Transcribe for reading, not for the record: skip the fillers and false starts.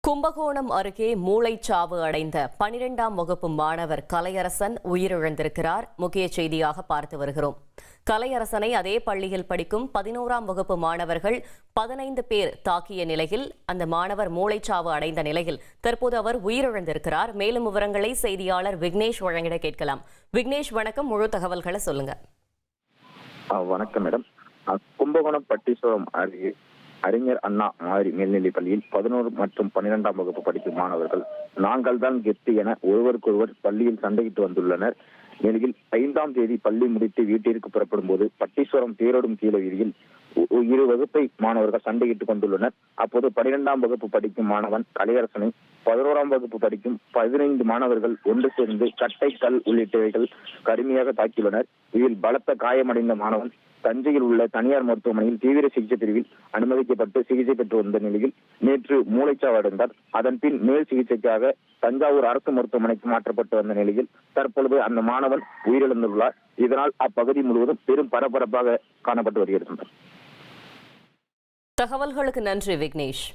கும்பகோணம் அருகே மூளைச்சாவு அடைந்த 12ஆம் வகுப்பு மாணவர் கலையரசன் உயிரிழந்திருக்கிறார். முக்கிய செய்தியாக பார்த்து வருகிறோம். கலையரசனை அதே பள்ளியில் படிக்கும் 11ஆம் வகுப்பு மாணவர்கள் 15 பேர் தாக்கிய நிலையில் அந்த மாணவர் மூளைச்சாவு அடைந்த நிலையில் தற்போது அவர் உயிரிழந்திருக்கிறார். மேலும் விவரங்களை செய்தியாளர் விக்னேஷ் வழங்கிட கேட்கலாம். விக்னேஷ், வணக்கம். முழு தகவல்களை சொல்லுங்க. வணக்கம் மேடம். கும்பகோணம் பட்டீஸ்வரம் அருகே அறிஞர் அண்ணா மாதிரி மேல்நிலைப் பள்ளியில் 11 மற்றும் 12ஆம் வகுப்பு படிக்கும் மாணவர்கள் நாங்கள் தான் கெத்து என ஒருவருக்கொருவர் பள்ளியில் சண்டையிட்டு வந்துள்ளனர். நிலையில் 5ஆம் தேதி பள்ளி முடித்து வீட்டிற்கு புறப்படும் போது பட்டீஸ்வரம் தேரோடும் கீழ வீதியில் இரு வகுப்பை மாணவர்கள் சண்டையிட்டுக் கொண்டுள்ளனர். அப்போது 12ஆம் வகுப்பு படிக்கும் மாணவன் கலையரசனை 11ஆம் வகுப்பு படிக்கும் 15 மாணவர்கள் ஒன்று சேர்ந்து கட்டை, கல் உள்ளிட்டவைகள் கடுமையாக தாக்கியுள்ளனர். இதில் பலத்த காயமடைந்த மாணவன் தஞ்சையில் உள்ள தனியார் மருத்துவமனையில் தீவிர சிகிச்சை பிரிவில் அனுமதிக்கப்பட்டு சிகிச்சை பெற்று வந்த நிலையில் நேற்று மூளைச்சாவு அடைந்தார். அதன் பின் மேல் சிகிச்சைக்காக தஞ்சாவூர் அரசு மருத்துவமனைக்கு மாற்றப்பட்டு வந்த நிலையில் தற்பொழுது அந்த மாணவன் உயிரிழந்துள்ளார். இதனால் அப்பகுதி முழுவதும் பெரும் பரபரப்பாக காணப்பட்டு வருகிறது. தகவல்களுக்கு நன்றி விக்னேஷ்.